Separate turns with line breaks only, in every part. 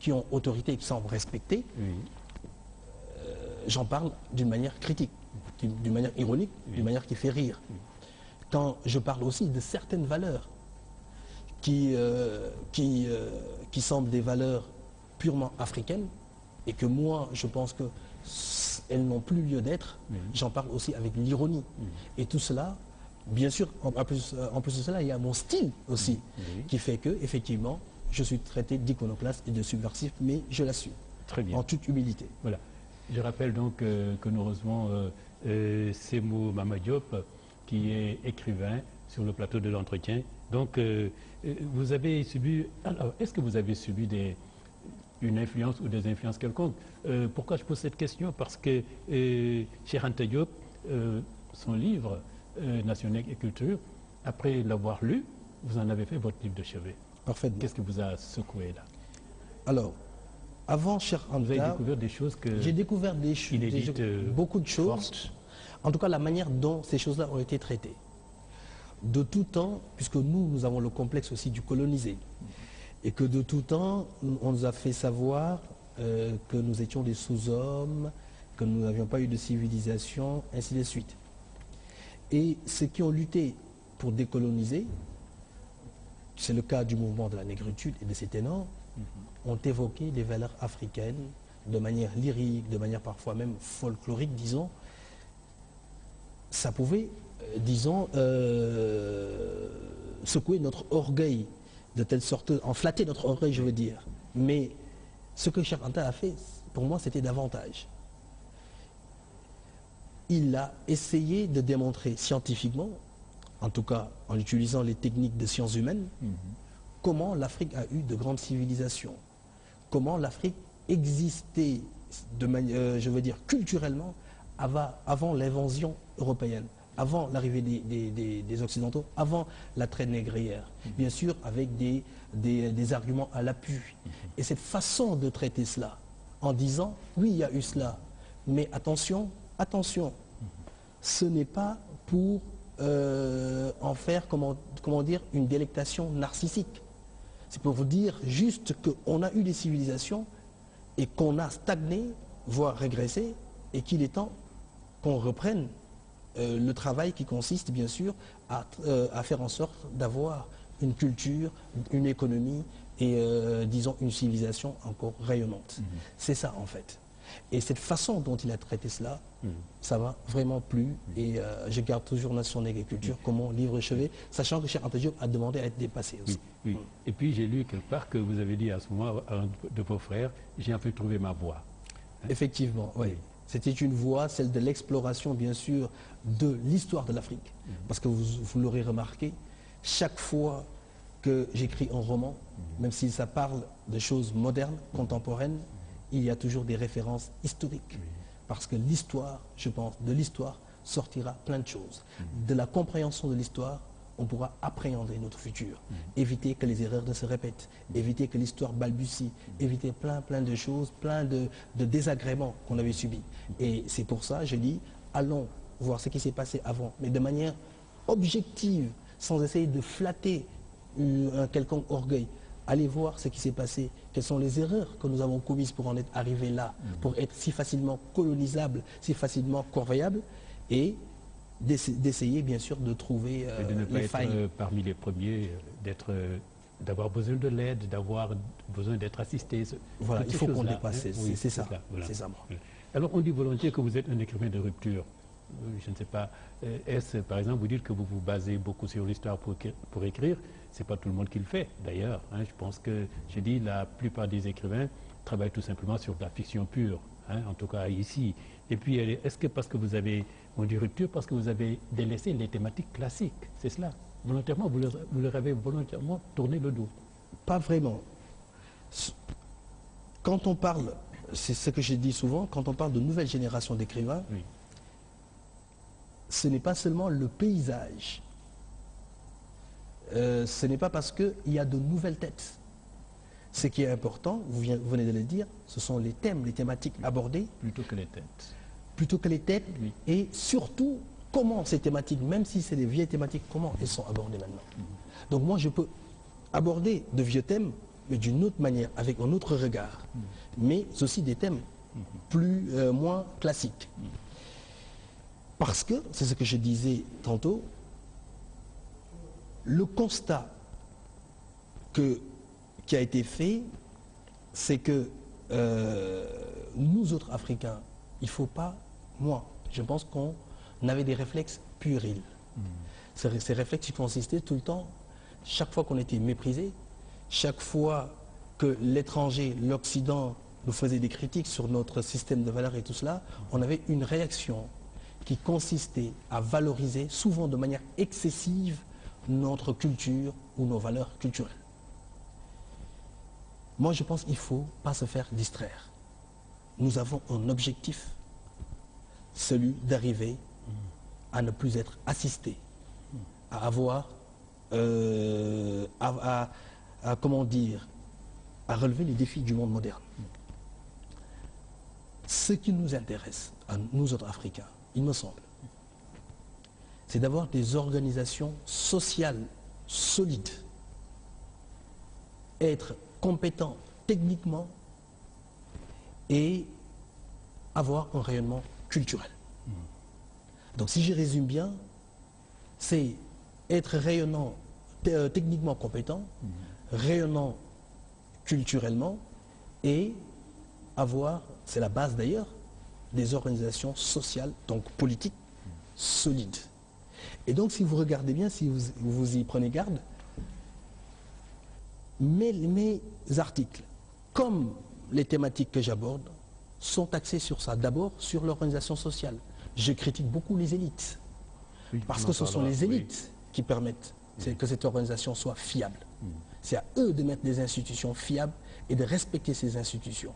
qui ont autorité et qui sont respectés, j'en parle d'une manière critique, d'une manière ironique, d'une manière qui fait rire. Quand je parle aussi de certaines valeurs qui semblent des valeurs purement africaines et que moi je pense que elles n'ont plus lieu d'être, j'en parle aussi avec l'ironie. Et tout cela, bien sûr, en plus de cela, il y a mon style aussi qui fait que, effectivement, je suis traité d'iconoclaste et de subversif, mais je l'assume.
Très bien.
En toute humilité.
Voilà. Je rappelle donc que nous recevons Sémou Mama Diop, qui est écrivain sur le plateau de l'entretien. Donc, vous avez subi... Alors, est-ce que vous avez subi une influence ou des influences quelconques? Pourquoi je pose cette question? Parce que Cheikh Anta Diop, son livre Nation et Culture, après l'avoir lu, vous en avez fait votre livre de chevet.
Parfaitement.
Qu'est-ce qui vous a secoué là?
Alors, avant Cheikh Anta,
vous avez découvert des choses que...
J'ai découvert beaucoup de choses. Fortes. En tout cas, la manière dont ces choses-là ont été traitées. De tout temps, puisque nous avons le complexe aussi du colonisé. Et que de tout temps, on nous a fait savoir que nous étions des sous-hommes, que nous n'avions pas eu de civilisation, ainsi de suite. Et ceux qui ont lutté pour décoloniser, c'est le cas du mouvement de la négritude et de ses ténors, ont évoqué les valeurs africaines de manière lyrique, de manière parfois même folklorique, disons. Ça pouvait, disons, secouer notre orgueil, de telle sorte, en flatter notre orgueil, je veux dire. Mais ce que Cheikh Anta a fait, pour moi, c'était davantage. Il a essayé de démontrer scientifiquement, en tout cas en utilisant les techniques de sciences humaines, comment l'Afrique a eu de grandes civilisations, comment l'Afrique existait, de manière, je veux dire, culturellement, avant l'invasion européenne, avant l'arrivée des Occidentaux, avant la traite négrière, bien sûr avec des arguments à l'appui. Et cette façon de traiter cela, en disant, oui, il y a eu cela, mais attention, attention, ce n'est pas pour en faire, comment dire, une délectation narcissique. C'est pour vous dire juste qu'on a eu des civilisations et qu'on a stagné, voire régressé, et qu'il est temps qu'on reprenne le travail qui consiste bien sûr à faire en sorte d'avoir une culture, une économie et disons une civilisation encore rayonnante. C'est ça en fait. Et cette façon dont il a traité cela, ça m'a vraiment plu et je garde toujours Nation et Culture comme mon livre chevet, sachant que Cheikh Anta Diop a demandé à être dépassé aussi.
Et puis j'ai lu quelque part que vous avez dit à ce moment à un de vos frères, j'ai un peu trouvé ma voie.
Effectivement, oui. C'était une voie, celle de l'exploration, bien sûr, de l'histoire de l'Afrique. Parce que vous l'aurez remarqué, chaque fois que j'écris un roman, même si ça parle de choses modernes, contemporaines, il y a toujours des références historiques. Parce que l'histoire, je pense, de l'histoire sortira plein de choses. De la compréhension de l'histoire, on pourra appréhender notre futur, éviter que les erreurs ne se répètent, éviter que l'histoire balbutie, éviter plein de choses, plein de désagréments qu'on avait subis. Et c'est pour ça, je dis, allons voir ce qui s'est passé avant, mais de manière objective, sans essayer de flatter un quelconque orgueil. Allez voir ce qui s'est passé, quelles sont les erreurs que nous avons commises pour en être arrivés là, pour être si facilement colonisables, si facilement corvéables, et d'essayer bien sûr de trouver
de ne pas
les failles.
Être parmi les premiers, d'avoir besoin de l'aide, d'avoir besoin d'être assisté.
Voilà, il faut qu'on dépasse, c'est ça.
Voilà.
C'est ça.
Alors on dit volontiers que vous êtes un écrivain de rupture. Je ne sais pas, est-ce par exemple vous dites que vous vous basez beaucoup sur l'histoire pour écrire? C'est pas tout le monde qui le fait d'ailleurs. Je pense que, je dis, la plupart des écrivains travaillent tout simplement sur de la fiction pure, en tout cas ici. Et puis est-ce que parce que vous avez, on dit rupture, parce que vous avez délaissé les thématiques classiques, c'est cela? Volontairement, vous leur avez volontairement tourné le dos?
Pas vraiment. Quand on parle, c'est ce que je dis souvent, quand on parle de nouvelle génération d'écrivains, ce n'est pas seulement le paysage. Ce n'est pas parce qu'il y a de nouvelles têtes. Ce qui est important, vous venez de le dire, ce sont les thèmes, les thématiques abordées.
Plutôt que les têtes.
Plutôt que les têtes, et surtout, comment ces thématiques, même si c'est des vieilles thématiques, comment elles sont abordées maintenant. Donc moi, je peux aborder de vieux thèmes mais d'une autre manière, avec un autre regard, mais aussi des thèmes moins classiques. Parce que, c'est ce que je disais tantôt, le constat qui a été fait, c'est que nous autres Africains, il ne faut pas, je pense qu'on avait des réflexes puérils. Ces réflexes qui consistaient tout le temps, chaque fois qu'on était méprisé, chaque fois que l'étranger, l'Occident, nous faisait des critiques sur notre système de valeurs et tout cela, on avait une réaction qui consistait à valoriser, souvent de manière excessive, notre culture ou nos valeurs culturelles. Moi, je pense qu'il ne faut pas se faire distraire. Nous avons un objectif, celui d'arriver à ne plus être assisté, à avoir, comment dire, à relever les défis du monde moderne. Ce qui nous intéresse, à nous autres Africains, il me semble, c'est d'avoir des organisations sociales solides, être compétents techniquement et avoir un rayonnement culturel. Donc si je résume bien, c'est être rayonnant, techniquement compétent, rayonnant culturellement et avoir, c'est la base d'ailleurs, des organisations sociales, donc politiques, solides. Et donc si vous regardez bien, si vous y prenez garde, mes articles, comme les thématiques que j'aborde, sont axés sur ça. D'abord, sur l'organisation sociale. Je critique beaucoup les élites. Oui, parce que ce sont les élites qui permettent que cette organisation soit fiable. C'est à eux de mettre des institutions fiables et de respecter ces institutions.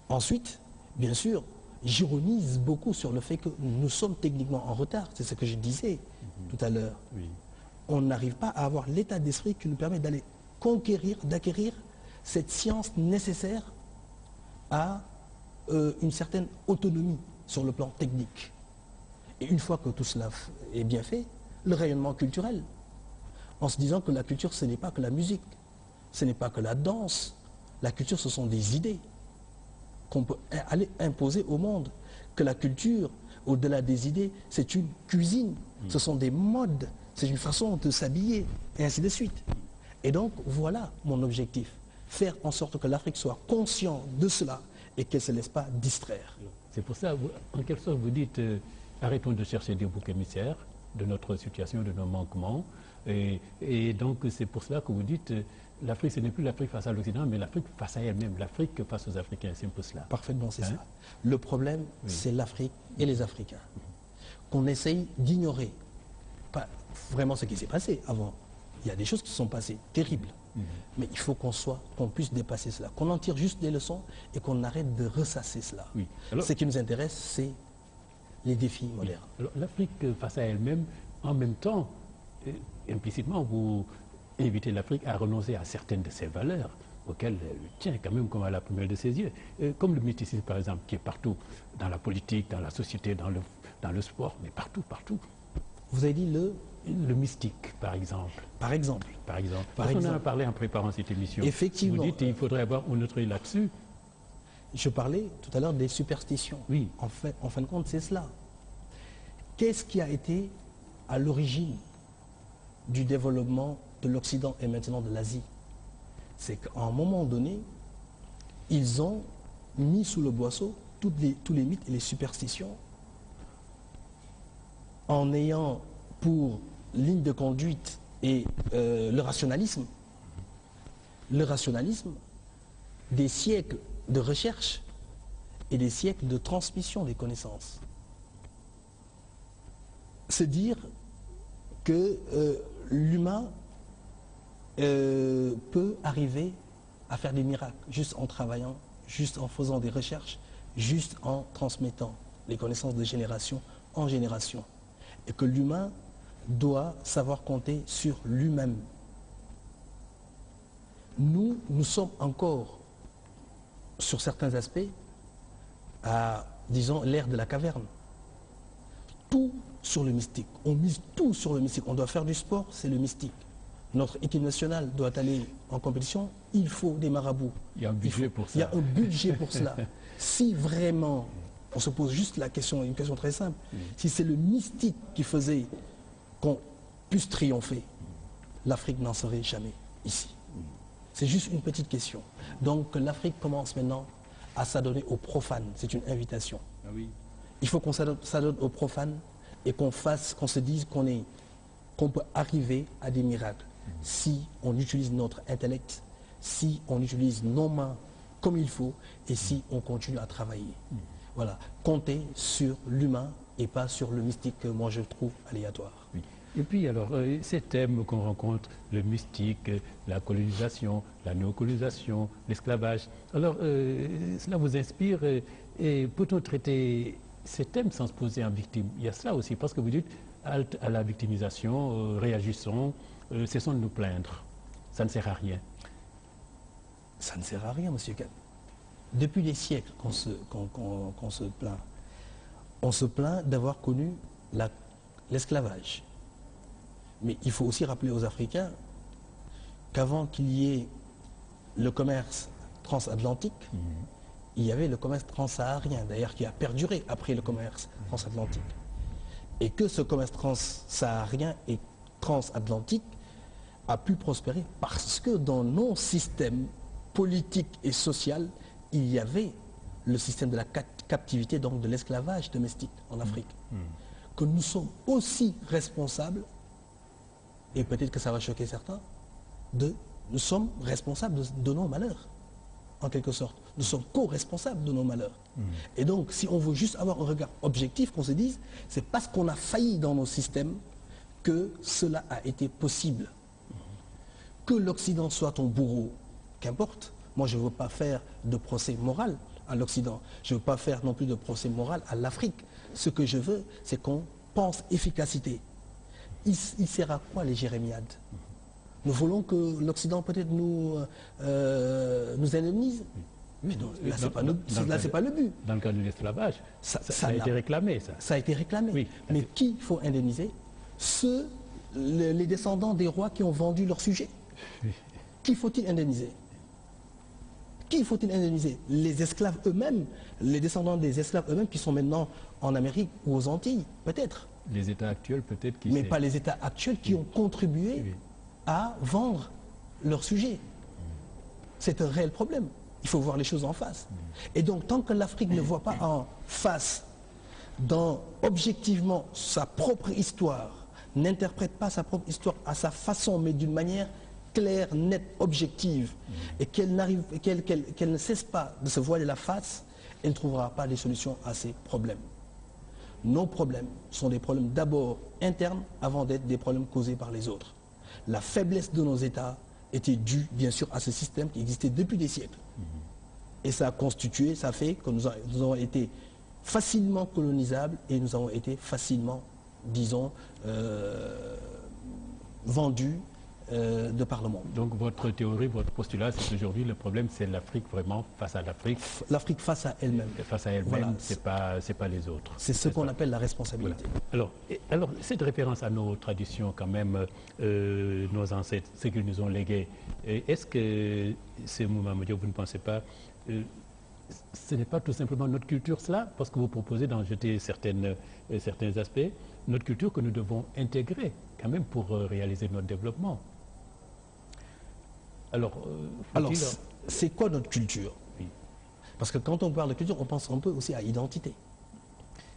Ensuite, bien sûr, j'ironise beaucoup sur le fait que nous sommes techniquement en retard. C'est ce que je disais tout à l'heure. Oui. On n'arrive pas à avoir l'état d'esprit qui nous permet d'aller d'acquérir cette science nécessaire à une certaine autonomie sur le plan technique. Et une fois que tout cela est bien fait, le rayonnement culturel, en se disant que la culture, ce n'est pas que la musique, ce n'est pas que la danse. La culture, ce sont des idées qu'on peut aller imposer au monde. Que la culture, au-delà des idées, c'est une cuisine, ce sont des modes, c'est une façon de s'habiller, et ainsi de suite. Et donc, voilà mon objectif. Faire en sorte que l'Afrique soit consciente de cela et qu'elle ne se laisse pas distraire.
C'est pour ça, en quelque sorte, vous dites, arrêtons de chercher des boucs émissaires de notre situation, de nos manquements. Et donc, c'est pour cela que vous dites, l'Afrique, ce n'est plus l'Afrique face à l'Occident, mais l'Afrique face à elle-même, l'Afrique face aux Africains, c'est un peu cela.
Parfaitement, c'est ça. Le problème, c'est l'Afrique et les Africains. Qu'on essaye d'ignorer. Pas vraiment ce qui s'est passé avant. Il y a des choses qui sont passées, terribles. Mais il faut qu'on puisse dépasser cela, qu'on en tire juste des leçons et qu'on arrête de ressasser cela. Alors, ce qui nous intéresse, c'est les défis modernes.
L'Afrique face à elle-même, en même temps, implicitement, vous invitez l'Afrique à renoncer à certaines de ses valeurs, auxquelles elle tient quand même comme à la première de ses yeux. Comme le mysticisme, par exemple, qui est partout, dans la politique, dans la société, dans le sport, mais partout, partout.
Vous avez dit
le mystique, par exemple.
Par exemple.
On en a parlé en préparant cette émission.
Effectivement.
Vous dites qu'il faudrait avoir un autre œil là-dessus.
Je parlais tout à l'heure des superstitions.
Oui.
En fin de compte, c'est cela. Qu'est-ce qui a été à l'origine du développement de l'Occident et maintenant de l'Asie? C'est qu'à un moment donné, ils ont mis sous le boisseau tous les mythes et les superstitions en ayant pour ligne de conduite et le rationalisme des siècles de recherche et des siècles de transmission des connaissances. Se dire que l'humain peut arriver à faire des miracles juste en travaillant, juste en faisant des recherches, juste en transmettant les connaissances de génération en génération. Et que l'humain doit savoir compter sur lui-même. Nous sommes encore, sur certains aspects, à, disons, l'ère de la caverne. Tout sur le mystique. On mise tout sur le mystique. On doit faire du sport, c'est le mystique. Notre équipe nationale doit aller en compétition, il faut des marabouts.
Il y a un budget pour ça.
Il y a un budget pour cela. Si vraiment, on se pose juste la question, une question très simple, si c'est le mystique qui faisait qu'on puisse triompher, l'Afrique n'en serait jamais ici. C'est juste une petite question. Donc l'Afrique commence maintenant à s'adonner aux profanes. C'est une invitation.
Ah oui.
Il faut qu'on s'adonne aux profanes et qu'on se dise qu'on peut arriver à des miracles si on utilise notre intellect, si on utilise nos mains comme il faut et si on continue à travailler. Voilà, compter sur l'humain et pas sur le mystique que moi je trouve aléatoire.
Oui. Et puis alors, ces thèmes qu'on rencontre, le mystique, la colonisation, la néocolonisation, l'esclavage, alors cela vous inspire et peut-on traiter ces thèmes sans se poser en victime? Il y a cela aussi, parce que vous dites halte à la victimisation, réagissons, cessons de nous plaindre. Ça ne sert à rien.
Ça ne sert à rien, monsieur Kahn. Depuis des siècles qu'on se plaint. On se plaint d'avoir connu l'esclavage. Mais il faut aussi rappeler aux Africains qu'avant qu'il y ait le commerce transatlantique, il y avait le commerce transsaharien, d'ailleurs qui a perduré après le commerce transatlantique. Et que ce commerce transsaharien et transatlantique a pu prospérer parce que dans nos systèmes politiques et sociaux, il y avait le système de la captivité, donc de l'esclavage domestique en Afrique. Que nous sommes aussi responsables, et peut-être que ça va choquer certains, nous sommes responsables de nos malheurs, en quelque sorte. Nous sommes co-responsables de nos malheurs. Et donc, si on veut juste avoir un regard objectif, qu'on se dise, c'est parce qu'on a failli dans nos systèmes que cela a été possible. Que l'Occident soit ton bourreau, qu'importe. Moi, je ne veux pas faire de procès moral à l'Occident. Je ne veux pas faire non plus de procès moral à l'Afrique. Ce que je veux, c'est qu'on pense efficacité. Il sert à quoi les jérémiades? Nous voulons que l'Occident peut-être nous indemnise. Mais non, là, ce n'est pas le but.
Dans le cas de l'esclavage, ça a été réclamé, ça.
Ça a été réclamé.
Oui,
mais qui faut indemniser? Les descendants des rois qui ont vendu leur sujet. Qui faut-il indemniser? Qui faut-il indemniser? Les esclaves eux-mêmes, les descendants des esclaves eux-mêmes qui sont maintenant en Amérique ou aux Antilles, peut-être.
Les États actuels, peut-être.
Mais pas les États actuels qui ont contribué à vendre leur sujet. C'est un réel problème. Il faut voir les choses en face. Et donc, tant que l'Afrique ne voit pas en face, dans objectivement sa propre histoire, n'interprète pas sa propre histoire à sa façon, mais d'une manière claire, nette, objective, et qu'elle ne cesse pas de se voiler la face, elle ne trouvera pas les solutions à ces problèmes. Nos problèmes sont des problèmes d'abord internes avant d'être des problèmes causés par les autres. La faiblesse de nos États était due bien sûr à ce système qui existait depuis des siècles. Et ça a constitué, ça fait que nous avons été facilement colonisables et nous avons été facilement, disons, vendus de par le monde.
Donc votre théorie, votre postulat, c'est qu'aujourd'hui le problème c'est l'Afrique vraiment face à l'Afrique.
L'Afrique face à elle-même.
Face à elle-même, voilà. C'est pas les autres.
C'est ce qu'on appelle la responsabilité.
Voilà. Alors cette référence à nos traditions quand même, nos ancêtres, ce qu'ils nous ont légué, est-ce que ce mouvement, vous ne pensez pas, ce n'est pas tout simplement notre culture cela, parce que vous proposez d'en jeter certains aspects, notre culture que nous devons intégrer quand même pour réaliser notre développement. Alors c'est quoi notre culture? Oui. Parce que quand on parle de culture, on pense un peu aussi à identité.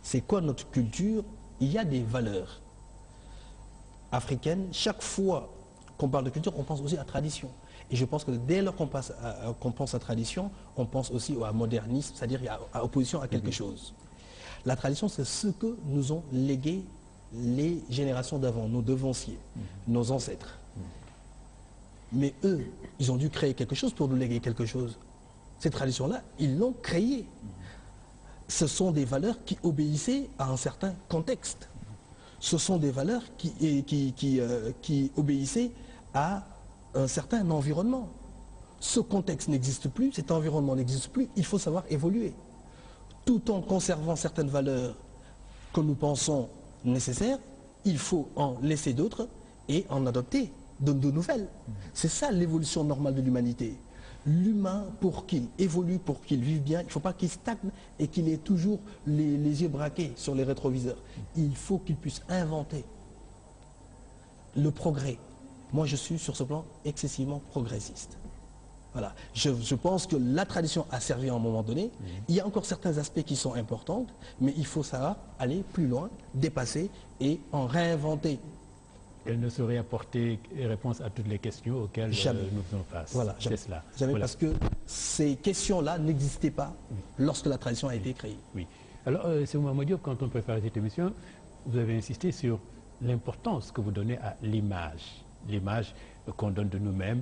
C'est quoi notre culture? Il y a des valeurs africaines. Chaque fois qu'on parle de culture, on pense aussi à tradition. Et je pense que dès lors qu'on pense à tradition, on pense aussi à modernisme, c'est-à-dire à opposition à quelque chose. La tradition, c'est ce que nous ont légué les générations d'avant, nos devanciers, nos ancêtres. Mais eux, ils ont dû créer quelque chose pour nous léguer quelque chose. Ces traditions-là, ils l'ont créée. Ce sont des valeurs qui obéissaient à un certain contexte. Ce sont des valeurs qui obéissaient à un certain environnement. Ce contexte n'existe plus, cet environnement n'existe plus, il faut savoir évoluer. Tout en conservant certaines valeurs que nous pensons nécessaires, il faut en laisser d'autres et en adopter
donne de nouvelles. C'est ça l'évolution normale de l'humanité. L'humain, pour qu'il évolue, pour qu'il vive bien, il ne faut pas qu'il stagne et qu'il ait toujours les yeux braqués sur les rétroviseurs. Il faut qu'il puisse inventer le progrès. Moi, je suis sur ce plan excessivement progressiste. Voilà. Je pense que la tradition a servi à un moment donné. Il y a encore certains aspects qui sont importants, mais il faut savoir aller plus loin, dépasser et en réinventer.
Elle ne saurait apporter réponse à toutes les questions auxquelles nous faisons face.
Voilà,
c'est cela.
Jamais,
voilà.
Parce que ces questions-là n'existaient pas lorsque la tradition a été créée.
Oui. Alors, c'est Mamadou Diop, quand on prépare cette émission, vous avez insisté sur l'importance que vous donnez à l'image qu'on donne de nous-mêmes.